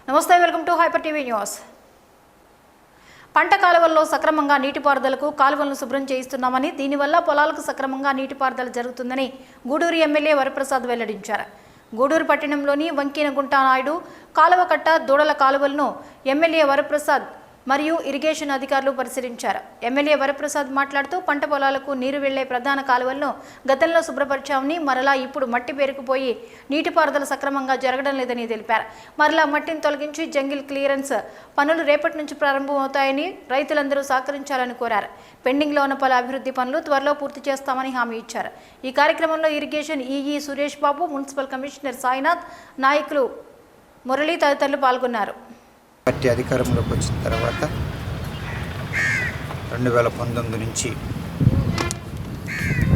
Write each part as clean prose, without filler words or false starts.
నమస్తే, welcome to hyper TV news. పంట కాలువల్లో సక్రమంగా నీటిపారుదలకు కాలువలను శుభ్రం చేయిస్తున్నామని, దీనివల్ల పొలాలకు సక్రమంగా నీటిపారుదల జరుగుతుందని గూడూరు ఎమ్మెల్యే వరప్రసాద్ వెల్లడించారు. గూడూరు పట్టణంలోని వంకీనగుంట నాయుడు కాలువ కట్ట, దూడల కాలువలను ఎమ్మెల్యే వరప్రసాద్ మరియు ఇరిగేషన్ అధికారులు పరిశీలించారు. ఎమ్మెల్యే వరప్రసాద్ మాట్లాడుతూ పంట పొలాలకు నీరు వెళ్లే ప్రధాన కాలువలను గతంలో శుభ్రపరిచామని, మరలా ఇప్పుడు మట్టి పేరుకుపోయి నీటిపారుదల సక్రమంగా జరగడం లేదని తెలిపారు. మరలా మట్టిని తొలగించి జంగిల్ క్లియరెన్స్ పనులు రేపటి నుంచి ప్రారంభమవుతాయని రైతులందరూ సహకరించాలని కోరారు. పెండింగ్లో ఉన్న పలు అభివృద్ధి పనులు త్వరలో పూర్తి చేస్తామని హామీ ఇచ్చారు. ఈ కార్యక్రమంలో irrigation EE Suresh Babu, municipal commissioner Sainath, నాయకులు మురళి తదితరులు పాల్గొన్నారు. పార్టీ అధికారంలోకి వచ్చిన తర్వాత 2019 నుంచి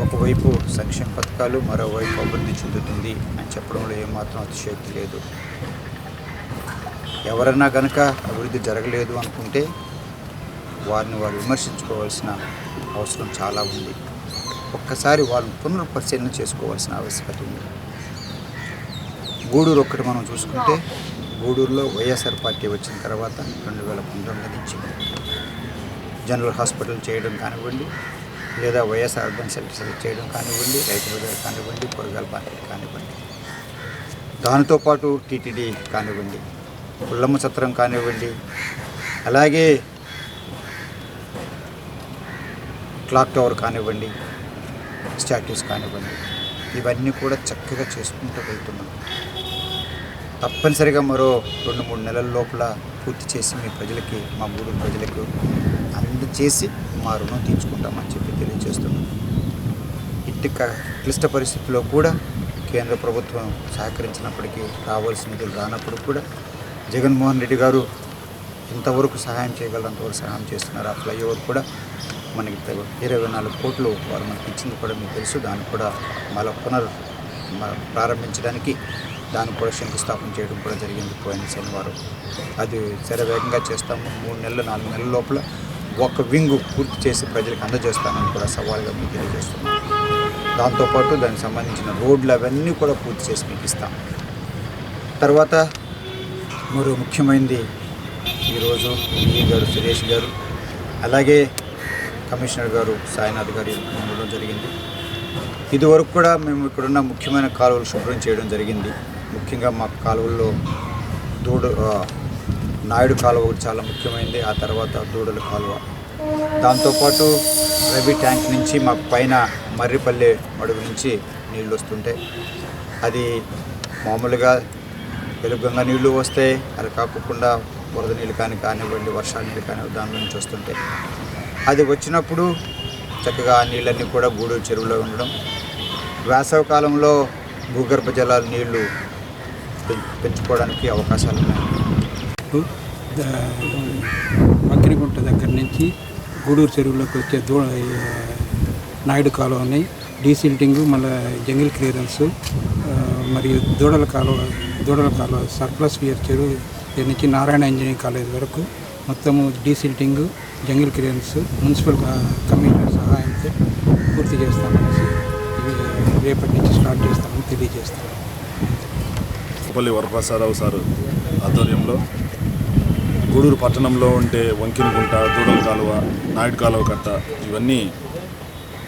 ఒకవైపు సంక్షేమ పథకాలు, మరోవైపు అభివృద్ధి చెందుతుంది అని చెప్పడంలో ఏమాత్రం అతిశయోక్తి లేదు. ఎవరన్నా కనుక అభివృద్ధి జరగలేదు అనుకుంటే వారిని వారు విమర్శించుకోవాల్సిన అవసరం చాలా ఉంది. ఒక్కసారి వాళ్ళని పునర్పరిశీలన చేసుకోవాల్సిన ఆవశ్యకత ఉంది. గూడూరు ఒక్కటి మనం చూసుకుంటే, గూడూరులో వైఎస్ఆర్ పార్టీ వచ్చిన తర్వాత 2019 నుంచి జనరల్ హాస్పిటల్ చేయడం కానివ్వండి, లేదా వైఎస్ఆర్ అర్బన్ సెంటర్ చేయడం కానివ్వండి, రైతు బజార్ కానివ్వండి, కూరగాయల మార్కెట్ కానివ్వండి, దానితో పాటు టీటీడీ కానివ్వండి, పుల్లమ్మ సత్రం కానివ్వండి, అలాగే క్లాక్ టవర్ కానివ్వండి, స్టాట్యూస్ కానివ్వండి, ఇవన్నీ కూడా చక్కగా చేసుకుంటూ వెళ్తున్నాం. తప్పనిసరిగా మరో 2-3 నెలల లోపల పూర్తి చేసి మీ ప్రజలకి, మా గూడూరు ప్రజలకు అందచేసి మా రుణం తీర్చుకుంటామని చెప్పి తెలియజేస్తున్నాం. ఇట్టి క్లిష్ట పరిస్థితుల్లో కూడా కేంద్ర ప్రభుత్వం సహకరించినప్పటికీ, రావాల్సిన నిధులు రానప్పుడు కూడా జగన్మోహన్ రెడ్డి గారు ఇంతవరకు సహాయం చేయగలంతవరకు సహాయం చేస్తున్నారు. ఆ ఫ్లైఓవర్ కూడా మనకి 24 కోట్లు వారు మనకి ఇచ్చింది కూడా మీకు తెలుసు. దాన్ని కూడా మళ్ళీ ప్రారంభించడానికి దాన్ని కూడా శంకుస్థాపన చేయడం కూడా జరిగింది పోయిన శనివారం. అది శరవేగంగా చేస్తాము. 3-4 నెలల లోపల ఒక వింగు పూర్తి చేసి ప్రజలకు అందజేస్తామని కూడా సవాల్గా మీకు తెలియజేస్తున్నాం. దాంతోపాటు దానికి సంబంధించిన రోడ్లు అవన్నీ కూడా పూర్తి చేసి మీకు ఇస్తాం. తర్వాత మరో ముఖ్యమైనది, ఈరోజు ఈఈ గారు సురేష్ గారు, అలాగే కమిషనర్ గారు సాయినాథ్ గారు ఉండడం జరిగింది. ఇదివరకు కూడా మేము ఇక్కడున్న ముఖ్యమైన కాలువలు శుభ్రం చేయడం జరిగింది. ముఖ్యంగా మా కాలువల్లో నాయుడు కాలువ చాలా ముఖ్యమైనది. ఆ తర్వాత దూడల కాలువ, దాంతోపాటు రవి ట్యాంక్ నుంచి మాకు పైన మర్రిపల్లి మడుగు నుంచి నీళ్ళు వస్తుంటాయి. అది మామూలుగా వెలుగంగా నీళ్లు వస్తాయి. అది కాకుండా వరద నీళ్ళు కానివ్వండి, వర్షాల నీళ్ళు కానివ్వండి, దాని నుంచి వస్తుంటాయి. అది వచ్చినప్పుడు చక్కగా ఆ నీళ్ళన్నీ కూడా గూడూరు చెరువులో ఉండడం, వేసవి కాలంలో భూగర్భ జలాల నీళ్లు పెంచుకోవడానికి అవకాశాలు ఉన్నాయి. వంకినగుంట దగ్గర నుంచి గూడూరు చెరువులోకి వచ్చే నాయుడు కాలువని డీసిల్టింగ్, మళ్ళీ జంగిల్ క్లియరెన్స్, మరియు దూడల కాలువ సర్ప్లస్ వియర్ చెరువు నుంచి నారాయణ ఇంజనీరింగ్ కాలేజ్ వరకు మొత్తము desilting, jungle clearance municipal commissioner సహాయంతో పూర్తి చేస్తామనేసి రేపటి నుంచి స్టార్ట్ చేస్తామని తెలియజేస్తాము. పల్లి వరప్రసాదరావు సార్ ఆధ్వర్యంలో గూడూరు పట్టణంలో ఉంటే వంకినగుంట, దూడల కాలువ, నాయుడు కాలువ కట్ట, ఇవన్నీ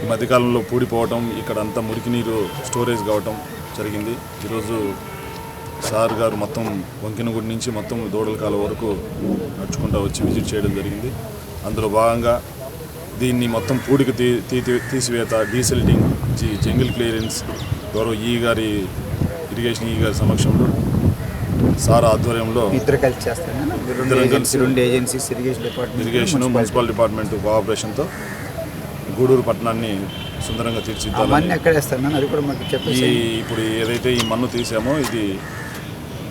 ఈ మధ్యకాలంలో పూడిపోవటం, ఇక్కడ అంతా మురికి నీరు స్టోరేజ్ కావటం జరిగింది. ఈరోజు సార్ గారు మొత్తం వంకినగుంట నుంచి మొత్తం దూడల కాలువ వరకు నడుచుకుంటూ వచ్చి విజిట్ చేయడం జరిగింది. అందులో భాగంగా దీన్ని మొత్తం పూడికి తీసివేత, డీసిల్టింగ్, జంగిల్ క్లియరెన్స్ గౌరవ ఈ గారి ఇరిగేషన్ ఈ గారి సమక్షంలో సార్ ఆధ్వర్యంలో ఇద్దరు కలిసి చేస్తాను. రెండు ఏజెన్సీస్, ఇరిగేషన్ మున్సిపల్ డిపార్ట్మెంట్ కోఆపరేషన్తో గూడూరు పట్టణాన్ని సుందరంగా తీర్చిదిద్దాలని. ఇప్పుడు ఏదైతే ఈ మన్ను తీసామో ఇది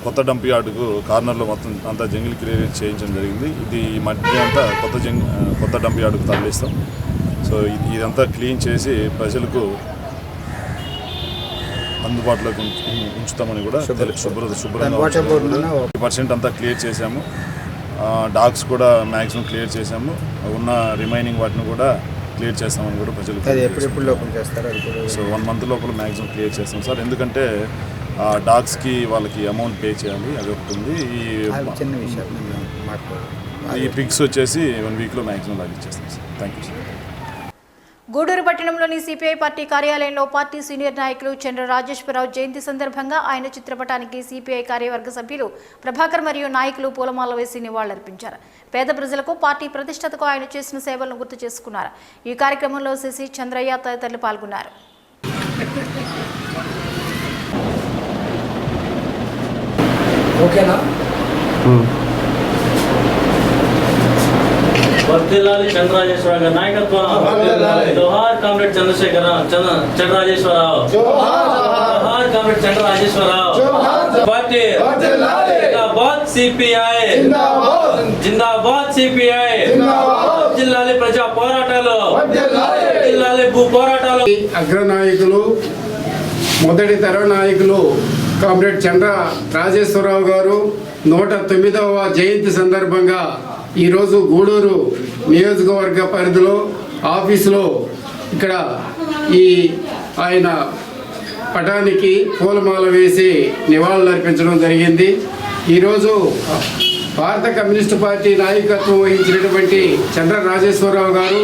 కొత్త డంప్ యార్డుకు కార్నర్లో మొత్తం అంతా జంగిల్ క్లియరెన్స్ చేయించడం జరిగింది. ఇది ఈ మధ్య అంతా కొత్త డంప్ యార్డుకు తరలిస్తాం. సో ఇదంతా క్లీన్ చేసి ప్రజలకు అందుబాటులోకి ఉంచుతామని కూడా శుభ్రంగా 100% అంతా క్లియర్ చేసాము. డాగ్స్ కూడా మ్యాక్సిమం క్లియర్ చేసాము. ఉన్న రిమైనింగ్ వాటిని కూడా క్లియర్ చేస్తామని కూడా ప్రజలకు. ఎప్పుడు ఓపెన్ చేస్తారు? సో 1 month లోపల మ్యాక్సిమం క్లియర్ చేస్తాం సార్. ఎందుకంటే ఆ డాగ్స్కి వాళ్ళకి అమౌంట్ పే చేయాలి, అది ఒకటి ఉంది. చిన్న విషయం ఈ పిగ్స్ వచ్చేసి 1 వీక్లో మ్యాక్సిమం లాగా ఇచ్చేస్తాం sir. Thank you sir. Gudur పట్టణంలోని సిపిఐ పార్టీ కార్యాలయంలో పార్టీ సీనియర్ నాయకులు చంద్ర రాజేశ్వరరావు జయంతి సందర్భంగా ఆయన చిత్రపటానికి సిపిఐ కార్యవర్గ సభ్యులు ప్రభాకర్ మరియు నాయకులు పూలమాల వేసి నివాళులర్పించారు. పేద ప్రజలకు పార్టీ ప్రతిష్టతకు ఆయన చేసిన సేవలను గుర్తు చేసుకున్నారు. ఈ కార్యక్రమంలో సిసి చంద్రయ్య తదితరులు పాల్గొన్నారు. వర్ధిల్లాలి చంద్రరాజేశ్వరరావు గారి నాయకత్వం. జోహార్ కామ్రేడ్ చంద్రరాజేశ్వరరావు. జోహార్ కామ్రేడ్ చంద్రరాజేశ్వరరావు. పార్టీ జిందాబాద్ సిపిఐ. జిందాబాద్ సిపిఐ. జిల్లాలి ప్రజా పోరాటాలు. జిల్లాలి భూ పోరాటాలు. అగ్రనాయకులు మొదటి తర నాయకులు కామ్రేడ్ చంద్ర రాజేశ్వరరావు గారు 109వ జయంతి సందర్భంగా ఈరోజు గూడూరు నియోజకవర్గ పరిధిలో ఆఫీసులో ఇక్కడ ఆయన పటానికి పూలమాల వేసి నివాళులర్పించడం జరిగింది. ఈరోజు భారత కమ్యూనిస్టు పార్టీ నాయకత్వం వహించినటువంటి చంద్ర రాజేశ్వరరావు గారు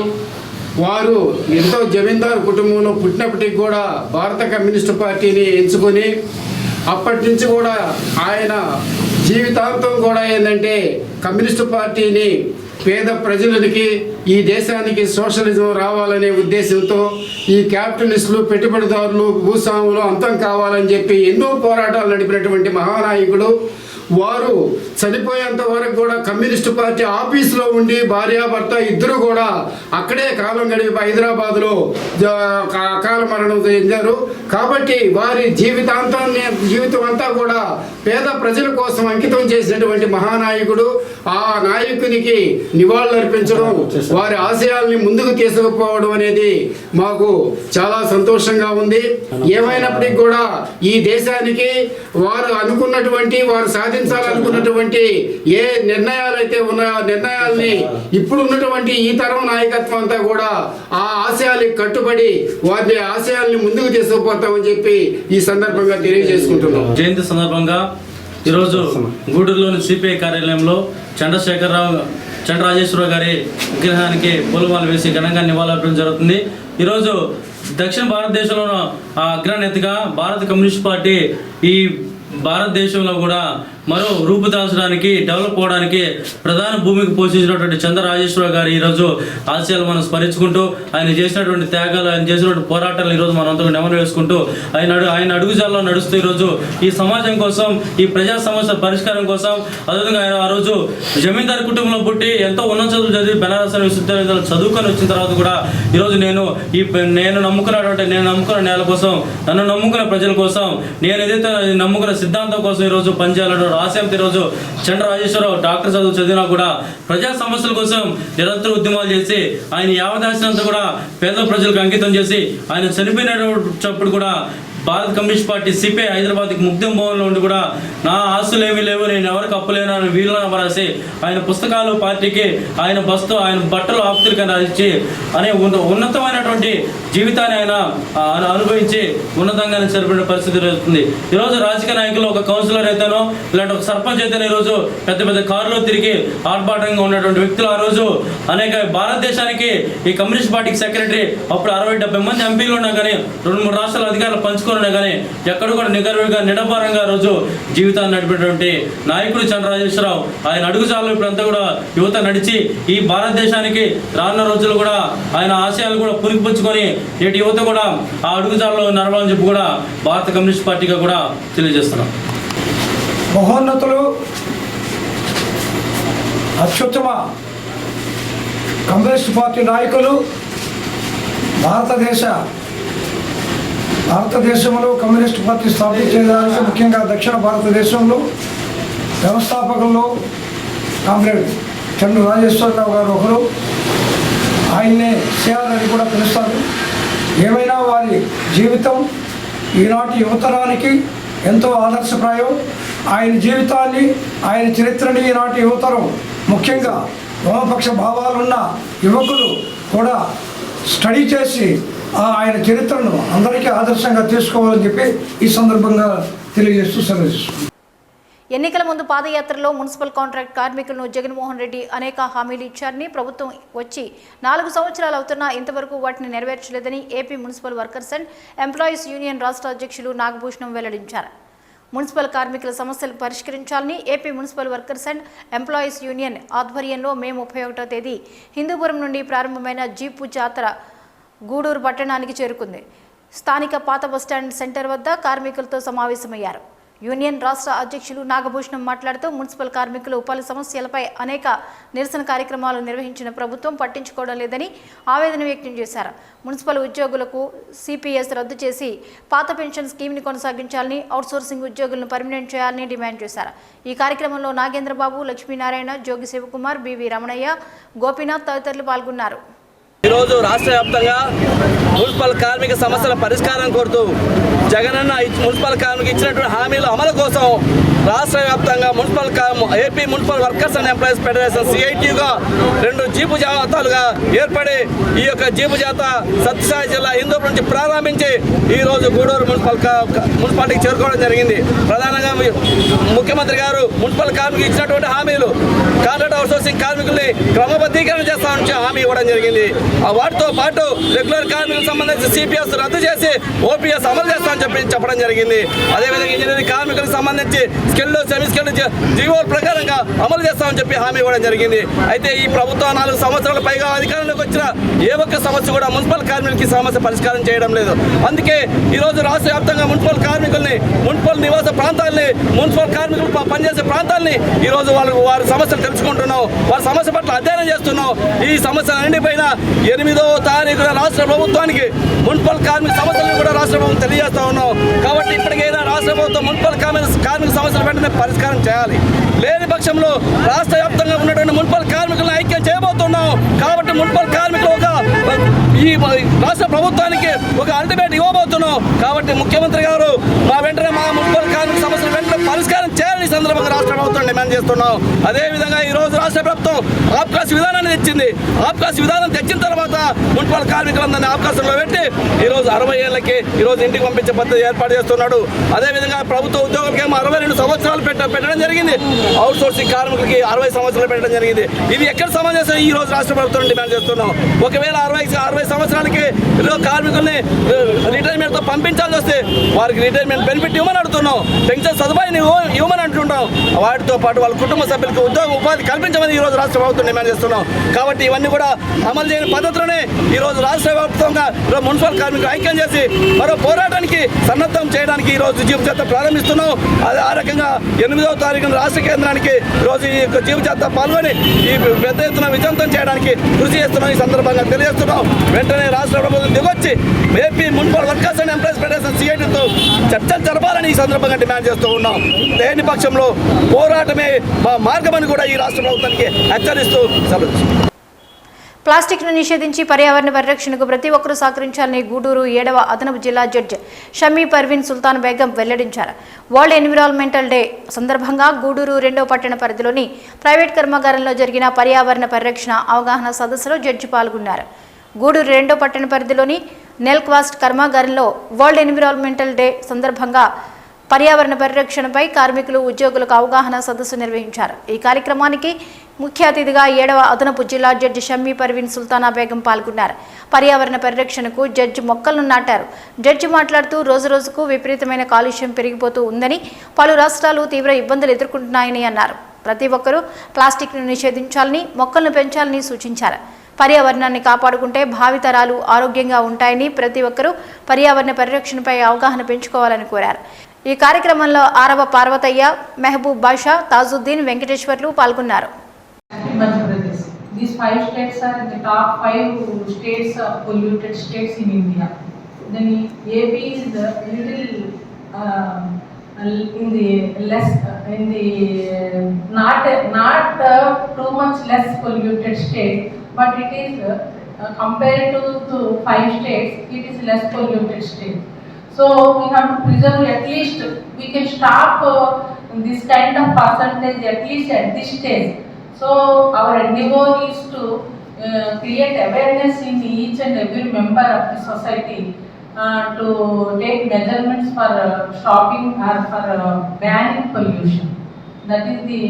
వారు ఎంతో జమీందారు కుటుంబంలో పుట్టినప్పటికి కూడా భారత కమ్యూనిస్టు పార్టీని ఎంచుకొని అప్పటి నుంచి కూడా ఆయన జీవితాంతం కూడా ఏంటంటే కమ్యూనిస్టు పార్టీని పేద ప్రజలకి ఈ దేశానికి సోషలిజం రావాలనే ఉద్దేశంతో ఈ క్యాపిటలిస్టులు పెట్టుబడిదారులు భూస్వాములు అంతం కావాలని చెప్పి ఎన్నో పోరాటాలు నడిపినటువంటి మహానాయకుడు. వారు చనిపోయేంత వరకు కూడా కమ్యూనిస్టు పార్టీ ఆఫీసులో ఉండి భార్యాభర్త ఇద్దరు కూడా అక్కడే కాలం గడిపి హైదరాబాద్లో అకాల మరణం చెందారు. కాబట్టి వారి జీవితం అంతా కూడా పేద ప్రజల కోసం అంకితం చేసినటువంటి మహానాయకుడు. ఆ నాయకునికి నివాళులర్పించడం, వారి ఆశయాల్ని ముందుకు తీసుకుపోవడం అనేది మాకు చాలా సంతోషంగా ఉంది. ఏమైనప్పటికీ కూడా ఈ దేశానికి వారు అనుకున్నటువంటి వారు సాధించాలనుకున్నటువంటి ఏ నిర్ణయాలు అయితే ఉన్నాయో ఆ నిర్ణయాల్ని ఇప్పుడు ఉన్నటువంటి ఈ తరం నాయకత్వం అంతా కూడా ఆ ఆశయాలకు కట్టుబడి వారి ఆశయాల్ని ముందుకు తీసుకుపోతామని చెప్పి ఈ సందర్భంగా తెలియజేసుకుంటున్నాం. జయంతి సందర్భంగా ఈరోజు గూడూరులోని సిపిఐ కార్యాలయంలో చంద్రరాజేశ్వరరావు గారి విగ్రహానికి పూలమాల వేసి ఘనంగా నివాళులర్పించడం జరుగుతుంది. ఈరోజు దక్షిణ భారతదేశంలో అగ్రనేతగా భారత కమ్యూనిస్ట్ పార్టీ ఈ భారతదేశంలో కూడా మరో రూపుదాల్చడానికి డెవలప్ అవడానికి ప్రధాన భూమికి పోషించినటువంటి చంద్ర రాజేశ్వరరావు గారు ఈరోజు ఆశయాలు మనం స్మరించుకుంటూ ఆయన చేసినటువంటి త్యాగాలు, ఆయన చేసినటువంటి పోరాటాలను ఈరోజు మనం అంతగా నెమరు వేసుకుంటూ ఆయన అడుగుజాల్లో నడుస్తూ ఈరోజు ఈ సమాజం కోసం, ఈ ప్రజా సమస్యల పరిష్కారం కోసం, అదేవిధంగా ఆయన ఆ రోజు జమీందారు కుటుంబంలో పుట్టి ఎంతో ఉన్నత చదువులు చదివి బెనారస్ విశ్వవిద్యాలయంలో చదువుకొని వచ్చిన తర్వాత కూడా ఈరోజు నేను నమ్ముకున్న నేల కోసం, నన్ను నమ్ముకున్న ప్రజల కోసం, నేను ఏదైతే నమ్ముకున్న సిద్ధాంతం కోసం ఈరోజు పనిచేయాలన్న ఆశయంతో ఈరోజు చంద్ర రాజేశ్వరరావు డాక్టర్ చదువు చదివినా కూడా ప్రజా సమస్యల కోసం నిరంతర ఉద్యమాలు చేసి ఆయన యావదాశనంతా కూడా పేద ప్రజలకు అంకితం చేసి ఆయన చనిపోయినప్పుడు కూడా భారత కమ్యూనిస్ట్ పార్టీ సిపిఐ హైదరాబాద్కి ముగ్ధం భవన్లో ఉండి కూడా నా ఆస్తులు ఏమీ లేవు, నేను ఎవరికి అప్పులేను అని వీళ్ళని రాసి ఆయన పుస్తకాలు పార్టీకి, ఆయన బట్టలు ఆప్తులకి ఇచ్చి అనే ఉన్నతమైనటువంటి జీవితాన్ని ఆయన అనుభవించి ఉన్నతంగా చనిపోయిన పరిస్థితి జరుగుతుంది. ఈరోజు రాజకీయ నాయకులు ఒక కౌన్సిలర్ అయితేనో ఇలాంటి ఒక సర్పంచ్ అయితేనే ఈరోజు పెద్ద పెద్ద కారులో తిరిగి ఆర్భాటంగా ఉన్నటువంటి వ్యక్తులు ఆ రోజు అనేక భారతదేశానికి ఈ కమ్యూనిస్ట్ పార్టీకి సెక్రటరీ అప్పుడు 60-70 మంది ఎంపీలు ఉన్నా కానీ 2-3 రాష్ట్రాల అధికారులు పంచుకున్నా కానీ ఎక్కడ కూడా నిగర్విగా నిడపారంగా రోజు జీవితాన్ని నడిపేటువంటి నాయకుడు చంద్రరాజేశ్వరరావు. ఆయన అడుగుజాల్లో ఇప్పుడంతా కూడా యువత నడిచి ఈ భారతదేశానికి రానున్న రోజులు కూడా ఆయన ఆశయాలు కూడా పురికిపుచ్చుకొని నేటి యువత కూడా ఆ అడుగుజాల్లో నడవాలని చెప్పి కూడా భారత కమ్యూనిస్ట్ పార్టీగా కూడా తెలియజేస్తున్నాం. మహోన్నతులు, అత్యుత్తమ కమ్యూనిస్ట్ పార్టీ నాయకులు, భారతదేశంలో కమ్యూనిస్ట్ పార్టీ స్థాపించేదానికి ముఖ్యంగా దక్షిణ భారతదేశంలో వ్యవస్థాపకుల్లో కామ్రేడ్ చంద్ర రాజేశ్వరరావు గారు ఒకరు. ఆయన్నే సిఆర్ అని కూడా పిలుస్తారు. ఏమైనా వారి జీవితం ఈనాటి యువతరానికి ఎంతో ఆదర్శప్రాయం. ఆయన జీవితాన్ని, ఆయన చరిత్రని ఈనాటి యువతరం, ముఖ్యంగా వామపక్ష భావాలున్న యువకులు కూడా స్టడీ చేసి ఆయన చరిత్రను అందరికీ ఆదర్శంగా తీసుకోవాలని చెప్పి ఈ సందర్భంగా తెలియజేస్తూ సెలవు. ఎన్నికల ముందు పాదయాత్రలో మున్సిపల్ కాంట్రాక్ట్ కార్మికులను జగన్మోహన్ రెడ్డి అనేక హామీలు ఇచ్చారని, ప్రభుత్వం వచ్చి 4 సంవత్సరాలు అవుతున్నా ఇంతవరకు వాటిని నెరవేర్చలేదని AP municipal workers and employees union రాష్ట్ర అధ్యక్షులు నాగభూషణం వెల్లడించారు. మున్సిపల్ కార్మికుల సమస్యలు పరిష్కరించాలని AP municipal workers and employees union ఆధ్వర్యంలో మే 31వ తేదీ హిందూపురం నుండి ప్రారంభమైన జీపు జాతర గూడూరు పట్టణానికి చేరుకుంది. స్థానిక పాత బస్టాండ్ సెంటర్ వద్ద కార్మికులతో సమావేశమయ్యారు. యూనియన్ రాష్ట్ర అధ్యక్షులు నాగభూషణం మాట్లాడుతూ మున్సిపల్ కార్మికులు పలు సమస్యలపై అనేక నిరసన కార్యక్రమాలు నిర్వహించిన ప్రభుత్వం పట్టించుకోవడం లేదని ఆవేదన వ్యక్తం చేశారు. మున్సిపల్ ఉద్యోగులకు సిపిఎస్ రద్దు చేసి పాత పెన్షన్ స్కీమ్ని కొనసాగించాలని, అవుట్సోర్సింగ్ ఉద్యోగులను పర్మనెంట్ చేయాలని డిమాండ్ చేశారు. ఈ కార్యక్రమంలో నాగేంద్రబాబు, లక్ష్మీనారాయణ, జోగి శివకుమార్, బివి రమణయ్య, గోపీనాథ్ తదితరులు పాల్గొన్నారు. ఈరోజు రాష్ట్ర వ్యాప్తంగా మున్సిపల్ కార్మిక సమస్యల పరిష్కారం కోరుతూ జగనన్న మున్సిపల్ కార్మిక ఇచ్చినటువంటి హామీల అమలు కోసం రాష్ట్ర వ్యాప్తంగా AP municipal workers and employees federation సిఐటిగా 2 జీపు జాతాలుగా ఏర్పడి ఈ యొక్క జీపు జాత సత్యసాయి జిల్లా హిందూపురం నుంచి ప్రారంభించి ఈరోజు గూడూరు మున్సిపాలిటీకి చేరుకోవడం జరిగింది. ప్రధానంగా ముఖ్యమంత్రి గారు మున్సిపల్ కార్మికులు ఇచ్చినటువంటి హామీలు, కాంట్రాక్ట్ అవుట్సోర్సింగ్ కార్మికుల్ని క్రమబద్ధీకరణ చేస్తామని హామీ ఇవ్వడం జరిగింది. వాటితో పాటు రెగ్యులర్ కార్మికులకు సంబంధించి సిపిఎస్ రద్దు చేసి ఓపీఎస్ అమలు చేస్తామని చెప్పడం జరిగింది. అదేవిధంగా ఇంజనీరింగ్ కార్మికులకు సంబంధించి స్కిల్డ్, సెమీ స్కిల్డ్ జీవోల ప్రకారంగా అమలు చేస్తామని చెప్పి హామీ ఇవ్వడం జరిగింది. అయితే ఈ ప్రభుత్వం 4 సంవత్సరాల పైగా అధికారంలోకి వచ్చిన ఏ ఒక్క సమస్య కూడా మున్సిపల్ కార్మికులకి సమస్య పరిష్కారం చేయడం లేదు. అందుకే ఈరోజు రాష్ట్ర వ్యాప్తంగా మున్సిపల్ కార్మికుల్ని, మున్సిపల్ నివాస ప్రాంతాలని, మున్సిపల్ కార్మికులు పనిచేసే ప్రాంతాలని ఈరోజు వారి సమస్యలు తెలుసుకుంటున్నాం, వారి సమస్య పట్ల అధ్యయనం చేస్తున్నాం. ఈ సమస్యలన్నింటి పైన 8వ తారీఖున రాష్ట్ర ప్రభుత్వానికి మున్సిపల్ కార్మిక సమస్యలను కూడా రాష్ట్ర ప్రభుత్వం తెలియజేస్తా ఉన్నాం. కాబట్టి ఇప్పటికైనా రాష్ట్ర ప్రభుత్వం మున్సిపల్ కార్మిక సమస్యల వెంటనే పరిష్కారం చేయాలి. లేని పక్షంలో రాష్ట్ర వ్యాప్తంగా ఉన్నటువంటి మున్సిపల్ కార్మికులను ఐక్యం చేయబోతున్నాం. కాబట్టి మున్సిపల్ కార్మికులు ఈ రాష్ట్ర ప్రభుత్వానికి ఒక అల్టిమేట్ ఇవ్వబోతున్నాం. కాబట్టి ముఖ్యమంత్రి గారు వెంటనే మా మున్సిపల్ కార్మిక సమస్యలు వెంటనే పరిష్కారం చేయాలని సందర్భంగా రాష్ట్ర ప్రభుత్వం డిమాండ్ చేస్తున్నాం. అదేవిధంగా ఈరోజు రాష్ట్ర ప్రభుత్వం ఆబ్కాస్ విధానాన్ని తెచ్చింది. ఆబ్కాస్ విధానం తెచ్చిన తర్వాత మున్సిపల్ కార్మికులందరినీ ఆబ్కాసంలో పెట్టి ఈరోజు 60 ఏళ్ళకి ఈరోజు ఇంటికి పంపించే పద్ధతి ఏర్పాటు చేస్తున్నాడు. అదేవిధంగా ప్రభుత్వ ఉద్యోగులకి 62 సంవత్సరాలు పెట్టడం జరిగింది. అవుట్సోర్సింగ్ కార్మికులకి 60 సంవత్సరాలు పెట్టడం జరిగింది. ఇది ఎక్కడ సమంజసం ఈ రోజు రాష్ట్ర ప్రభుత్వం డిమాండ్ చేస్తున్నాం. ఒకవేళ 60 సంవత్సరాలకి కార్మికుల్ని రిటైర్మెంట్తో పంపించాల్సి వస్తే వారికి రిటైర్మెంట్ బెనిఫిట్ ఇవ్వమని అడుగుతున్నాం, పెన్షన్ సదుపాయాన్ని ఇవ్వమని అంటుంటాం. వాటితో పాటు వాళ్ళ కుటుంబ సభ్యులకు ఉపాధి కల్పించమని ఈరోజు రాష్ట్ర ప్రభుత్వం డిమాండ్ చేస్తున్నాం. కాబట్టి ఇవన్నీ కూడా అమలు చేయని పద్ధతిలోనే ఈరోజు రాష్ట్ర వ్యాప్తంగా మున్సిపల్ కార్మికులు ఐక్యం చేసి మరో పోరాటానికి సన్నద్ధం చేయడానికి ఈరోజు జీపు జాత ప్రారంభిస్తున్నాం. అది ఆ రకంగా 8వ తారీఖున రాష్ట్ర కేంద్రానికి ఈరోజు ఈ యొక్క జీపు జాత పాల్గొని ఈ పెద్ద ఎత్తున విజయవంతం చేయడానికి కృషి చేస్తున్నాం. ఈ సందర్భంగా తెలియజేస్తున్నాం. వెంటనే రాష్ట్ర ప్రభుత్వం దిగొచ్చి AP municipal workers and employees federation సిఐటితో చర్చలు జరపాలని ఈ సందర్భంగా డిమాండ్ చేస్తూ ఉన్నాం. లేని పక్షంలో పోరాటమే మా మార్గమని కూడా ఈ రాష్ట్ర ప్రభుత్వానికి హెచ్చరిస్తూ ప్లాస్టిక్ను నిషేధించి పర్యావరణ పరిరక్షణకు ప్రతి ఒక్కరూ సహకరించాలని గూడూరు 7వ అదనపు జిల్లా జడ్జి షమీ పర్వీన్ సుల్తాన్ బేగం వెల్లడించారు. వరల్డ్ ఎన్విరాన్మెంటల్ డే సందర్భంగా గూడూరు 2వ పట్టణ పరిధిలోని ప్రైవేట్ కర్మాగారంలో జరిగిన పర్యావరణ పరిరక్షణ అవగాహన సదస్సులో జడ్జి పాల్గొన్నారు. గూడూరు 2వ పట్టణ పరిధిలోని నెల్క్వాస్ట్ కర్మాగారంలో వరల్డ్ ఎన్విరాన్మెంటల్ డే సందర్భంగా పర్యావరణ పరిరక్షణపై కార్మికులు, ఉద్యోగులకు అవగాహన సదస్సు నిర్వహించారు. ఈ కార్యక్రమానికి ముఖ్య అతిథిగా 7వ అదనపు జిల్లా జడ్జి షమ్మీ పర్వీన్ సుల్తానా బేగం పాల్గొన్నారు. పర్యావరణ పరిరక్షణకు జడ్జి మొక్కలను నాటారు. జడ్జి మాట్లాడుతూ రోజురోజుకు విపరీతమైన కాలుష్యం పెరిగిపోతూ ఉందని, పలు రాష్ట్రాలు తీవ్ర ఇబ్బందులు ఎదుర్కొంటున్నాయని అన్నారు. ప్రతి ఒక్కరూ ప్లాస్టిక్ను నిషేధించాలని, మొక్కలను పెంచాలని సూచించారు. పర్యావరణాన్ని కాపాడుకుంటే భావితరాలు ఆరోగ్యంగా ఉంటాయని, ప్రతి ఒక్కరూ పర్యావరణ పరిరక్షణపై అవగాహన పెంచుకోవాలని కోరారు. ఈ కార్యక్రమంలో ఆరవ పార్వతయ్య, మెహబూబ్ బాషా, తాజుద్దీన్, వెంకటేశ్వర్లు పాల్గొన్నారు. These 5 states are in the top 5 states of polluted states in India. Then AP is the little not too much less polluted state, but it is compared to 5 states, it is less polluted state. So we have to preserve, at least we can stop this kind of percentage at least at this stage. So our endeavor is to create awareness in each and every member of the society to take measurements for stopping or for banning pollution. That is the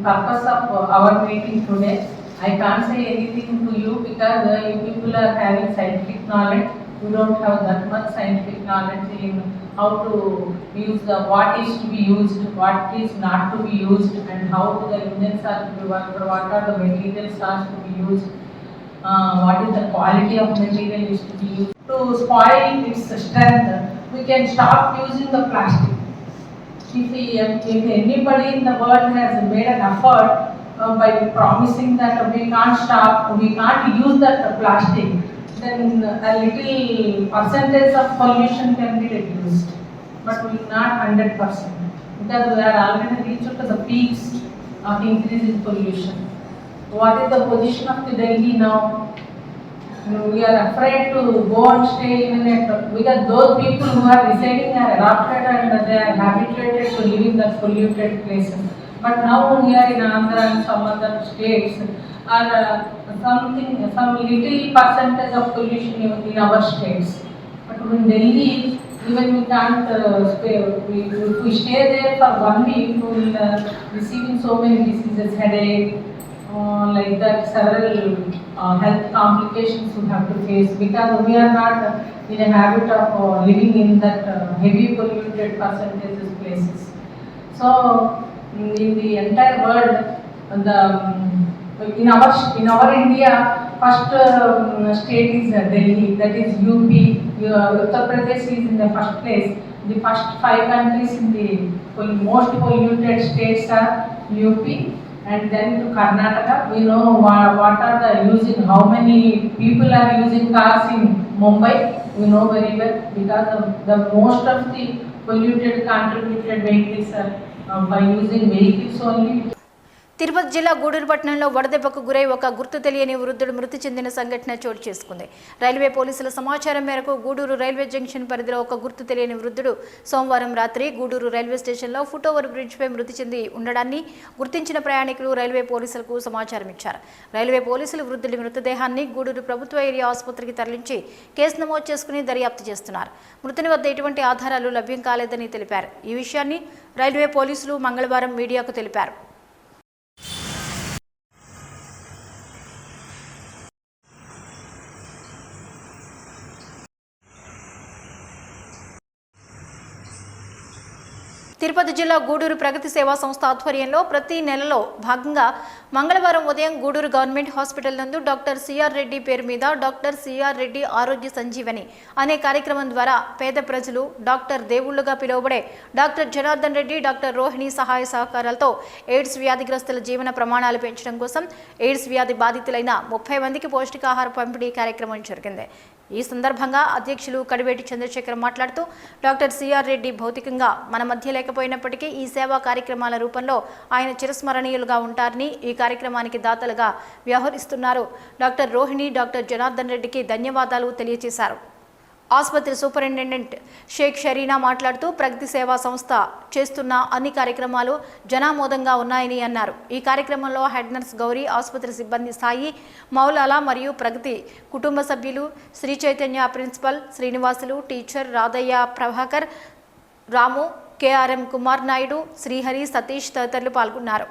purpose of our meeting today. I can't say anything to you because you people are having scientific knowledge. You don't have that much scientific knowledge in how to use what is to be used, what is not to be used, and how the engines are to be worked, what are the materials are to be used, what is the quality of material is to be used. To spoil its strength, we can stop using the plastic. If anybody in the world has made an effort by promising that we can't stop, we can't use that plastic, then a little percentage of pollution can be reduced, but not 100%, because we are already reached to the peaks of increase in pollution. What is the position of the Delhi now? We are afraid to go and stay even at, because those people who are residing are adopted and they are habituated to live in the polluted places. But now here in Andhra and some other states are some little percentage of pollution in our states. But in Delhi, even we can't if we stay there for 1 week, we will receiving so many diseases, headache, like that, several health complications we have to face, because we are not in a habit of living in that heavy polluted percentages places. So in the entire world, in our India, first state is Delhi, that is UP. Uttar Pradesh is in the first place. The first 5 countries in the most polluted states are UP, and then to Karnataka. We know what are the using, how many people are using cars in Mumbai. We know very well, because the most of the polluted contributed vehicles are by using vehicles only. Tirupati జిల్లా గూడూరు పట్టణంలో వడదెబ్బకు గురై ఒక గుర్తు తెలియని వృద్ధుడు మృతి చెందిన సంఘటన చోటు చేసుకుంది. రైల్వే పోలీసుల సమాచారం మేరకు గూడూరు రైల్వే జంక్షన్ పరిధిలో ఒక గుర్తు తెలియని వృద్ధుడు సోమవారం రాత్రి గూడూరు రైల్వే స్టేషన్లో ఫుట్ఓవర్ బ్రిడ్జ్పై మృతి చెంది ఉండడాన్ని గుర్తించిన ప్రయాణికులు రైల్వే పోలీసులకు సమాచారం ఇచ్చారు. రైల్వే పోలీసులు వృద్ధుడి మృతదేహాన్ని గూడూరు ప్రభుత్వ ఏరియా ఆసుపత్రికి తరలించి కేసు నమోదు చేసుకుని దర్యాప్తు చేస్తున్నారు. మృతుని వద్ద ఎటువంటి ఆధారాలు లభ్యం కాలేదని తెలిపారు. ఈ విషయాన్ని రైల్వే పోలీసులు మంగళవారం మీడియాకు తెలిపారు. తిరుపతి జిల్లా గూడూరు ప్రగతి సేవా సంస్థ ఆధ్వర్యంలో ప్రతి నెలలో భాగంగా మంగళవారం ఉదయం గూడూరు గవర్నమెంట్ హాస్పిటల్ నందు డాక్టర్ సిఆర్ రెడ్డి పేరు మీద డాక్టర్ సిఆర్ రెడ్డి ఆరోగ్య సంజీవని అనే కార్యక్రమం ద్వారా పేద ప్రజలు డాక్టర్ దేవుళ్లుగా పిలువబడే డాక్టర్ జనార్దన్ రెడ్డి, డాక్టర్ రోహిణి సహాయ సహకారాలతో ఎయిడ్స్ వ్యాధిగ్రస్తుల జీవన ప్రమాణాలు పెంచడం కోసం ఎయిడ్స్ వ్యాధి బాధితులైన 30 మందికి పౌష్టికాహార పంపిణీ కార్యక్రమం జరిగింది. ఈ సందర్భంగా అధ్యక్షులు కడివేటి చంద్రశేఖర్ మాట్లాడుతూ డాక్టర్ సిఆర్ రెడ్డి భౌతికంగా మన మధ్య లేకపోయినప్పటికీ ఈ సేవా కార్యక్రమాల రూపంలో ఆయన చిరస్మరణీయులుగా ఉంటారని, ఈ కార్యక్రమానికి దాతలుగా వ్యవహరిస్తున్నారు. డాక్టర్ రోహిణి, డాక్టర్ జనార్దన్ రెడ్డికి ధన్యవాదాలు తెలియజేశారు. ఆసుపత్రి సూపరింటెండెంట్ షేక్ షరీనా మాట్లాడుతూ ప్రగతి సేవా సంస్థ చేస్తున్న అన్ని కార్యక్రమాలు జనామోదంగా ఉన్నాయని అన్నారు. ఈ కార్యక్రమంలో హెడ్ నర్స్ గౌరీ, ఆసుపత్రి సిబ్బంది సాయి, మౌలాలా మరియు ప్రగతి కుటుంబ సభ్యులు, శ్రీ చైతన్య ప్రిన్సిపల్, శ్రీనివాసులు, టీచర్ రాధయ్య, ప్రభాకర్, రాము, కేఆర్ఎం కుమార్ నాయుడు, శ్రీహరి, సతీష్ తదితరులు పాల్గొన్నారు.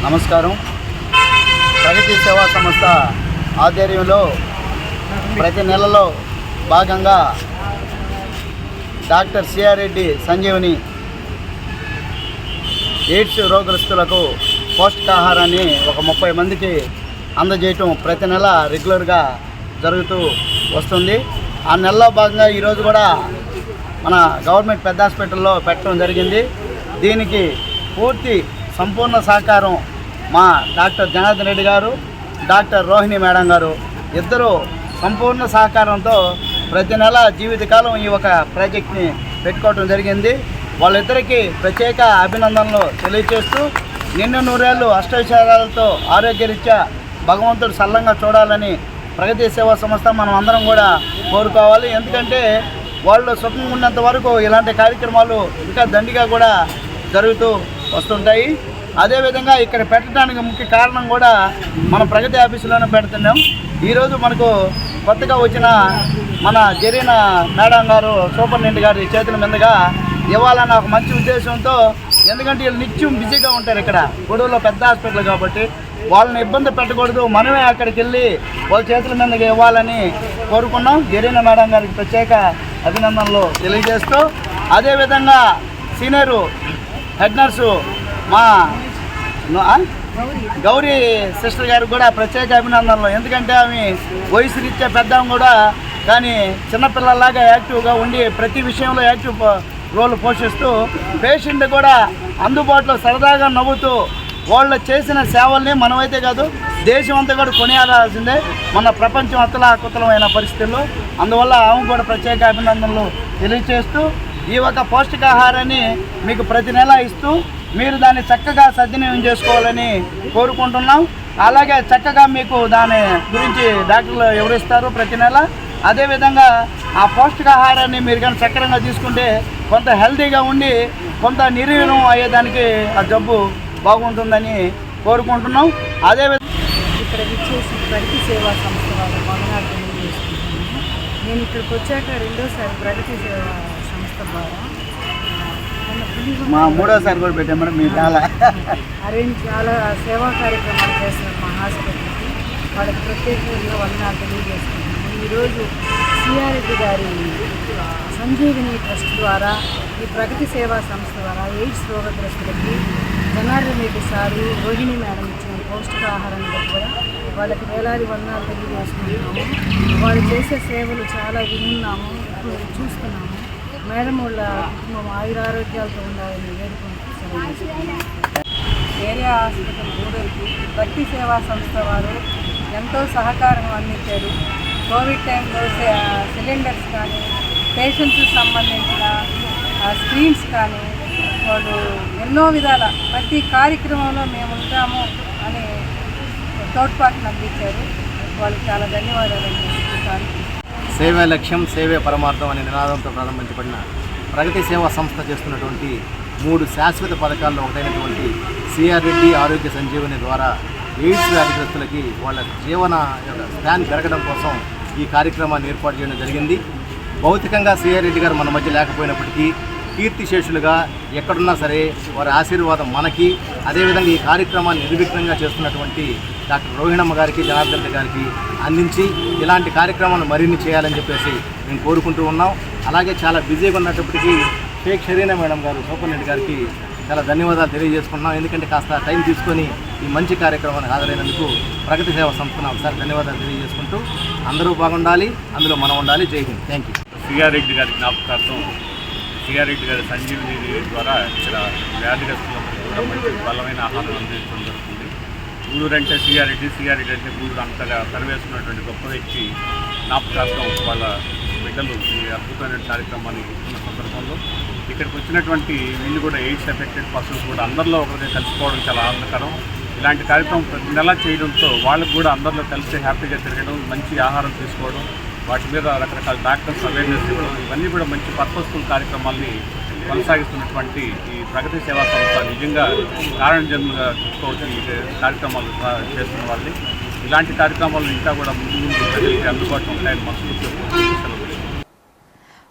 నమస్కారం. ప్రగతి సేవా సంస్థ ఆధ్వర్యంలో ప్రతి నెలలో భాగంగా doctor CR Reddy Sanjeevani AIDS రోగగ్రస్తులకు పౌష్టికాహారాన్ని ఒక 30 మందికి అందజేయటం ప్రతి నెల రెగ్యులర్గా జరుగుతూ వస్తుంది. ఆ నెలలో భాగంగా ఈరోజు కూడా మన గవర్నమెంట్ పెద్ద హాస్పిటల్లో పెట్టడం జరిగింది. దీనికి పూర్తి సంపూర్ణ సహకారం మా డాక్టర్ జనార్దన్ రెడ్డి గారు, డాక్టర్ రోహిణి మేడం గారు ఇద్దరు సంపూర్ణ సహకారంతో ప్రతి నెల జీవితకాలం ఈ ఒక ప్రాజెక్ట్ని పెట్టుకోవడం జరిగింది. వాళ్ళిద్దరికీ ప్రత్యేక అభినందనలు తెలియజేస్తూ నిన్ను నూరేళ్ళు అష్టైశ్వర్యాలతో ఆరోగ్యరీత్యా భగవంతుడు సల్లంగా చూడాలని ప్రగతి సేవా సంస్థ మనం అందరం కూడా కోరుకోవాలి. ఎందుకంటే వాళ్ళు సుఖంగా ఉన్నంత వరకు ఇలాంటి కార్యక్రమాలు ఇంకా దండిగా కూడా జరుగుతూ వస్తుంటాయి. అదేవిధంగా ఇక్కడ పెట్టడానికి ముఖ్య కారణం కూడా మన ప్రగతి ఆఫీసులోనే పెడుతున్నాం. ఈరోజు మనకు కొత్తగా వచ్చిన మన జరీన మేడం గారు సూపరింటెండెంట్ గారి చేతుల మీదుగా ఇవ్వాలన్న ఒక మంచి ఉద్దేశంతో, ఎందుకంటే వీళ్ళు నిత్యం బిజీగా ఉంటారు ఇక్కడ గూడూరులో పెద్ద హాస్పిటల్ కాబట్టి వాళ్ళని ఇబ్బంది పెట్టకూడదు, మనమే అక్కడికి వెళ్ళి వాళ్ళ చేతుల మీదుగా ఇవ్వాలని కోరుకున్నాం. జరీన మేడం గారికి ప్రత్యేక అభినందనలు తెలియజేస్తూ, అదేవిధంగా సీనియరు హెడ్ నర్సు మా గౌరీ సిస్టర్ గారికి కూడా ప్రత్యేక అభినందనలు. ఎందుకంటే ఆమె వయసు రీత్యా పెద్దాం కూడా కానీ చిన్నపిల్లలాగా యాక్టివ్గా ఉండి ప్రతి విషయంలో యాక్టివ్ రోల్ పోషిస్తూ పేషెంట్ కూడా అందుబాటులో సరదాగా నవ్వుతూ వాళ్ళు చేసిన సేవల్ని మనమైతే కాదు దేశం అంతా కూడా కొనియాడాల్సిందే మన ప్రపంచం అతలాకుతలమైన పరిస్థితుల్లో. అందువల్ల ఆమె కూడా ప్రత్యేక అభినందనలు తెలియజేస్తూ ఈ ఒక పౌష్టికాహారాన్ని మీకు ప్రతి నెల ఇస్తూ మీరు దాన్ని చక్కగా సద్వినియోగం చేసుకోవాలని కోరుకుంటున్నాం. అలాగే చక్కగా మీకు దాని గురించి డాక్టర్లు వివరిస్తారు ప్రతి నెల. అదేవిధంగా ఆ పౌష్టికాహారాన్ని మీరు కానీ చక్కరంగా తీసుకుంటే కొంత హెల్తీగా ఉండి కొంత నిర్వీర్యం అయ్యేదానికి ఆ జబ్బు బాగుంటుందని కోరుకుంటున్నాం. అదేవిధంగా ఇక్కడ విచ్చేసి ప్రగతి సేవా సంస్థ వాళ్ళు మొదనార్థం చేసుకుంటున్నాను. నేను ఇక్కడికి వచ్చాక రెండోసారి ప్రగతి సేవా సంస్థ ద్వారా మా మూడోసారి కూడా పెట్టాం మేడం. మీ చాలా చాలా సేవా కార్యక్రమాలు చేస్తున్నారు మా హాస్పిటల్కి. వాళ్ళకి ప్రత్యేకంగా వందనాలు తెలియజేస్తున్నాను. ఈరోజు సిఆర్రెడ్డి గారి సంజీవిని ట్రస్ట్ ద్వారా ఈ ప్రగతి సేవా సంస్థ ద్వారా ఎయిడ్స్ రోగగ్రస్తులకి జనార్దన్ రెడ్డి సారు రోహిణి మేడం ఇచ్చిన పౌష్టికాహారాన్ని కూడా వాళ్ళకి వేలాది వందనాలు తెలియజేసుకుంటున్నాము. వాళ్ళు చేసే సేవలు చాలా విన్నాము, ఇప్పుడు చూస్తున్నాము. మేడం వాళ్ళ కుటుంబం ఆయురారోగ్యాలతో ఉండాలని వేడుకుంటున్నాము. ఏరియా హాస్పిటల్ గూడూరుకి భక్తి సేవా సంస్థ వారు ఎంతో సహకారం అందించారు. కోవిడ్ టైంలో సిలిండర్స్ కానీ పేషెంట్స్కి సంబంధించిన స్క్రీన్స్ కానీ వాళ్ళు ఎన్నో విధాల ప్రతి కార్యక్రమంలో మేము ఉంటాము అని తోడ్పాటును అందించారు. వాళ్ళకి చాలా ధన్యవాదాలు అందిస్తున్నాను. సేవే లక్ష్యం సేవే పరమార్థం అనే నినాదంతో ప్రారంభించబడిన ప్రగతి సేవా సంస్థ చేస్తున్నటువంటి 3 శాశ్వత పథకాల్లో ఒకటైనటువంటి సిఆర్ రెడ్డి ఆరోగ్య సంజీవని ద్వారా ఎయిడ్స్ వ్యాధిగ్రస్తులకి వాళ్ళ జీవన స్థాయి పెరగడం కోసం ఈ కార్యక్రమాన్ని ఏర్పాటు చేయడం జరిగింది. భౌతికంగా సిఆర్ రెడ్డి గారు మన మధ్య లేకపోయినప్పటికీ కీర్తిశేషులుగా ఎక్కడున్నా సరే వారి ఆశీర్వాదం మనకి, అదేవిధంగా ఈ కార్యక్రమాన్ని నిర్విఘ్నంగా చేస్తున్నటువంటి డాక్టర్ రోహిణమ్మ గారికి, జనార్దన్ రెడ్డి గారికి అందించి ఇలాంటి కార్యక్రమాలను మరిన్ని చేయాలని చెప్పేసి మేము కోరుకుంటూ ఉన్నాం. అలాగే చాలా బిజీగా ఉన్నప్పటికీ షేక్ షరీనా మేడం గారు సూపరింటెండెంట్ గారికి చాలా ధన్యవాదాలు తెలియజేసుకుంటున్నాం. ఎందుకంటే కాస్త టైం తీసుకొని ఈ మంచి కార్యక్రమానికి హాజరైనందుకు ప్రగతి సేవా సంస్థను ఒకసారి ధన్యవాదాలు తెలియజేసుకుంటూ అందరూ బాగుండాలి, అందులో మనం ఉండాలి. జై Hind. Thank you. CR Reddy గారి జ్ఞాపకార్థం సిఆర్ రెడ్డి గారి సంజీవిని ద్వారా ఇక్కడ వ్యాధిగ్రస్తులందరికీ కూడా మంచి బలమైన ఆహారం అందించడం జరుగుతుంది. గూడూరు అంటే సిఆర్ రెడ్డి అంటే గూడూరు అంతగా తరివేస్తున్నటువంటి గొప్ప వ్యక్తి జ్ఞాపకార్థం వాళ్ళ బిడ్డలు ఈ అద్భుతమైన కార్యక్రమాన్ని ఇస్తున్న సందర్భంలో ఇక్కడికి వచ్చినటువంటి వీళ్ళు కూడా ఎయిడ్స్ ఎఫెక్టెడ్ పర్సన్స్ కూడా అందరిలో ఒకరిగా కలిసిపోవడం చాలా ఆనందకరం. ఇలాంటి కార్యక్రమం ప్రతి నెల చేయడంతో వాళ్ళకు కూడా అందరిలో కలిసి హ్యాపీగా తిరగడం, మంచి ఆహారం తీసుకోవడం, వాటి మీద రకరకాల డాక్టర్స్ అవేర్నెస్ ఇవ్వడం, ఇవన్నీ కూడా మంచి పర్పస్ఫుల్ కార్యక్రమాల్ని కొనసాగిస్తున్నటువంటి ఈ ప్రగతి సేవా సంస్థ నిజంగా కారణ జన్మగా చెప్పుకోవచ్చు. ఈ కార్యక్రమాలు చేస్తున్న వాళ్ళని ఇలాంటి కార్యక్రమాలు ఇంకా కూడా ముందు ప్రజలకి అందుబాటులో ఉంటాయని మనసు.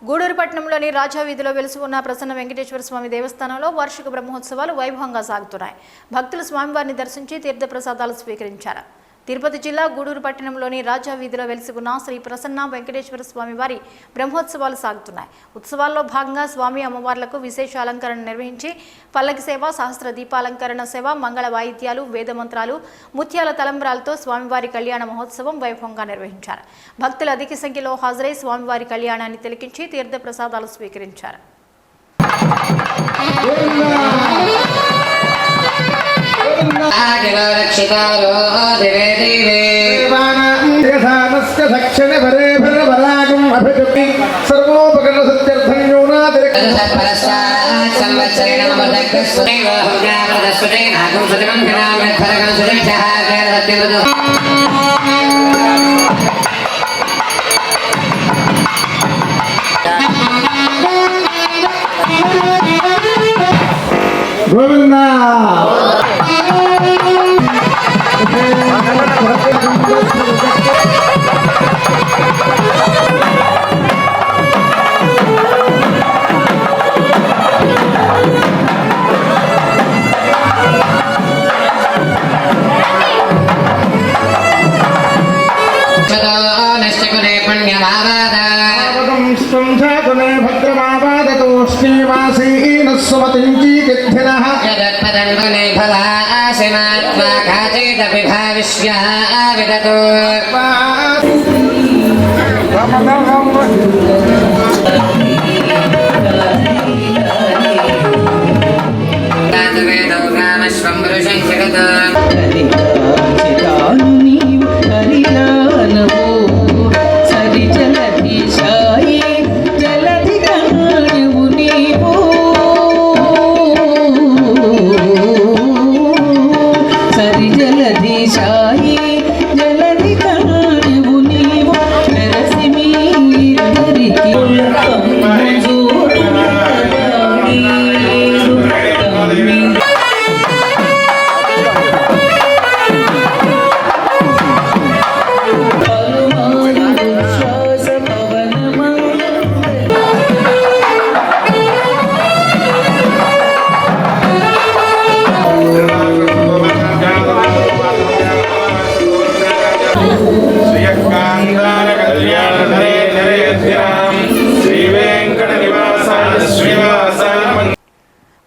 గూడూరు పట్టణంలోని రాజా వీధిలో వెలిసి ఉన్న ప్రసన్న వెంకటేశ్వర స్వామి దేవస్థానంలో వార్షిక బ్రహ్మోత్సవాలు వైభవంగా సాగుతున్నాయి. భక్తులు స్వామివారిని దర్శించి తీర్థప్రసాదాలు స్వీకరించారు. తిరుపతి జిల్లా గూడూరు పట్టణంలోని రాజా వీధిలో వెలిసి ఉన్న శ్రీ ప్రసన్న వెంకటేశ్వర స్వామి వారి బ్రహ్మోత్సవాలు సాగుతున్నాయి. ఉత్సవాల్లో భాగంగా స్వామి అమ్మవార్లకు విశేష అలంకరణ నిర్వహించి పల్లకి సేవ, సహస్ర దీపాలంకరణ సేవ, మంగళ వాయిద్యాలు, వేదమంత్రాలు, ముత్యాల తలంబ్రాలతో స్వామివారి కళ్యాణ మహోత్సవం వైభవంగా నిర్వహించారు. భక్తులు అధిక సంఖ్యలో హాజరై స్వామివారి కళ్యాణాన్ని తిలకించి తీర్థ ప్రసాదాలు స్వీకరించారు.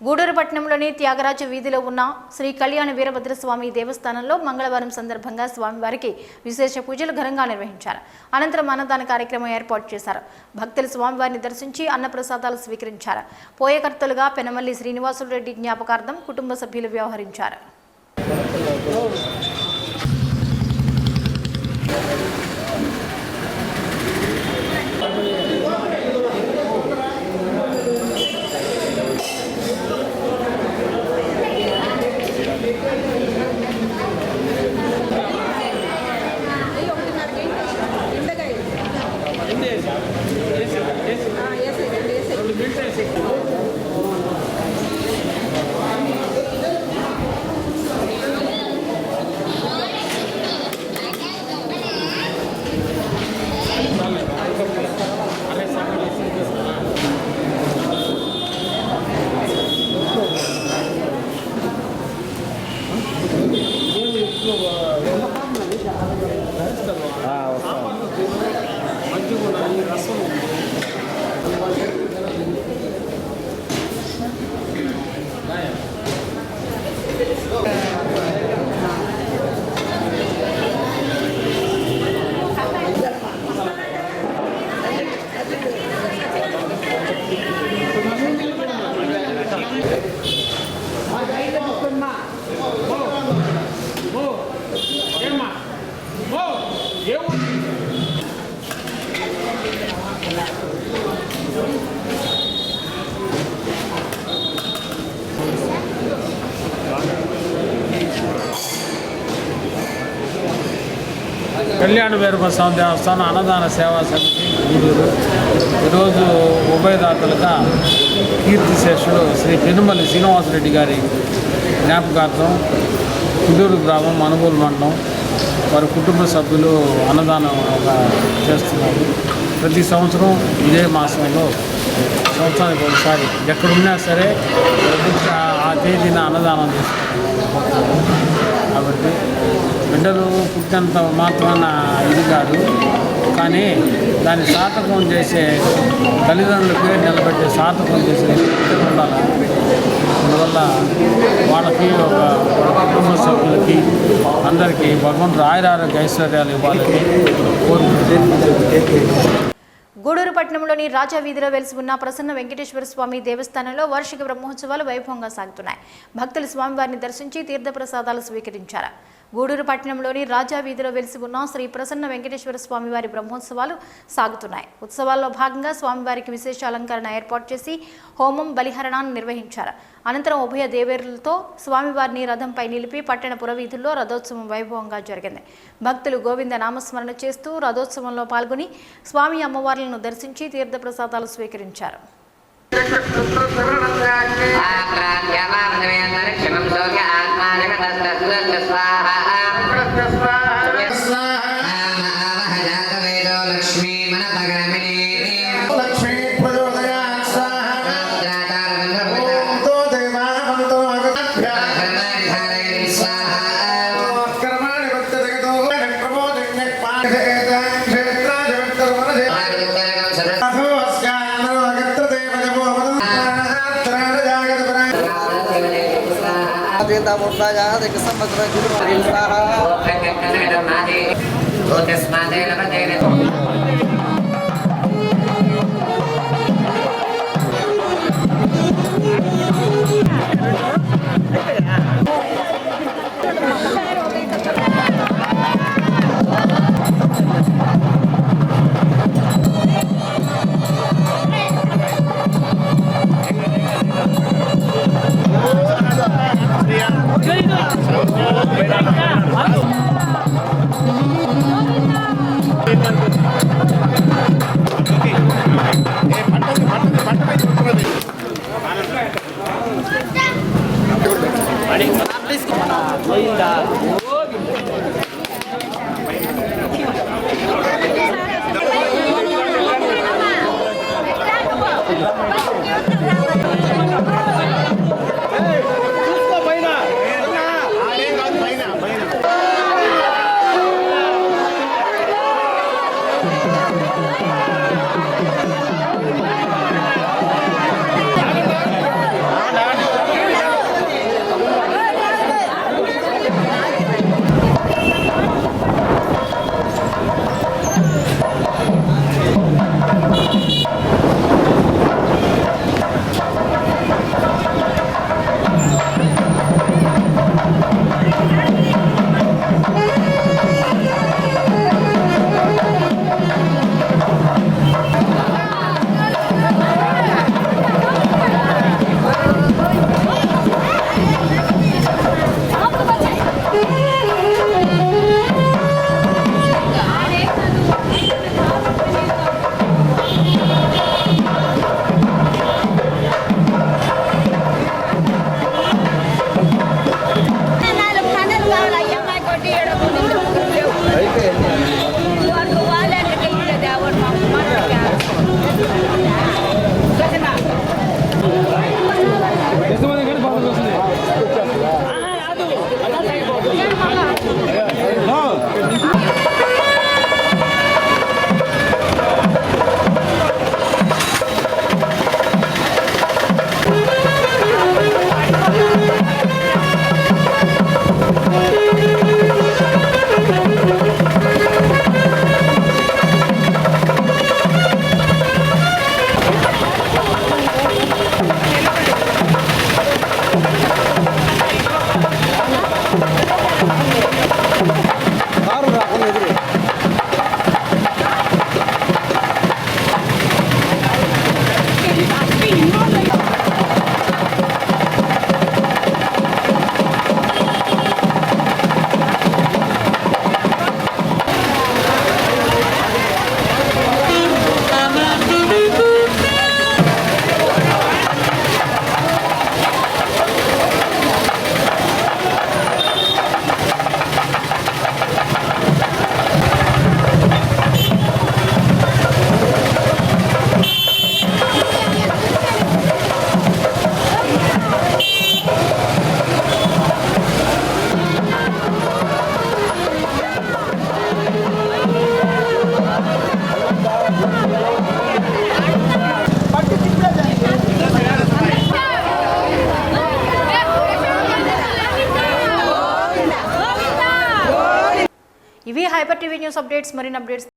గూడూరు పట్టణంలోని త్యాగరాజ వీధిలో ఉన్న శ్రీ కళ్యాణ వీరభద్రస్వామి దేవస్థానంలో మంగళవారం సందర్భంగా స్వామివారికి విశేష పూజలు ఘనంగా నిర్వహించారు. అనంతరం అన్నదాన కార్యక్రమం ఏర్పాటు చేశారు. భక్తులు స్వామివారిని దర్శించి అన్నప్రసాదాలు స్వీకరించారు. పోయేకర్తలుగా పెనమల్లి శ్రీనివాసులు రెడ్డి జ్ఞాపకార్థం కుటుంబ సభ్యులు వ్యవహరించారు. కళ్యాణ వీరభద్రస్వామి దేవస్థానం అన్నదాన సేవా సమితి గూడూరు ఈరోజు ఉభయదాతలుగా కీర్తిశేషుడు శ్రీ పెనుమల్లి శ్రీనివాసరెడ్డి గారి జ్ఞాపకార్థం కుడూరు గ్రామం మనుగోలు మండలం వారి కుటుంబ సభ్యులు అన్నదానం చేస్తున్నారు. ప్రతి సంవత్సరం ఇదే మాసంలో సంవత్సరానికి ఒకసారి ఎక్కడున్నా సరే ఆ తేదీన అన్నదానం చేస్తున్నారు. కాబట్టి బిడ్డలు పుట్టినంత మాత్రాన ఇది కాదు, కానీ దాన్ని సార్థకం చేసే తల్లిదండ్రులకి నిలబెట్టే సార్థకం చేసే ఉండాలి. అందువల్ల వాళ్ళకి ఒక కుటుంబ సభ్యులకి అందరికీ భగవంతుడు ఆయురారోగ్య ఐశ్వర్యాలు ఇవ్వాలని కోరుకుంటున్నాను. గూడూరు పట్టణంలోని రాజా వీధిలో వెలిసి ఉన్న ప్రసన్న వెంకటేశ్వర స్వామి దేవస్థానంలో వార్షిక బ్రహ్మోత్సవాలు వైభవంగా సాగుతున్నాయి. భక్తులు స్వామివారిని దర్శించి తీర్థప్రసాదాలు స్వీకరించారు. గూడూరు పట్టణంలోని రాజా వీధిలో వెలిసి ఉన్న శ్రీ ప్రసన్న వెంకటేశ్వర స్వామివారి బ్రహ్మోత్సవాలు సాగుతున్నాయి. ఉత్సవాల్లో భాగంగా స్వామివారికి విశేష అలంకరణ ఏర్పాటు చేసి హోమం బలిహరణాన్ని నిర్వహించారు. అనంతరం ఉభయ దేవేరులతో స్వామివారిని రథంపై నిలిపి పట్టణ పురవీధుల్లో రథోత్సవం వైభవంగా జరిగింది. భక్తులు గోవింద నామస్మరణ చేస్తూ రథోత్సవంలో పాల్గొని స్వామి అమ్మవార్లను దర్శించి తీర్థప్రసాదాలు స్వీకరించారు. హైపర్ టీవీ న్యూస్ అప్డేట్స్ మరిన్ని అప్డేట్స్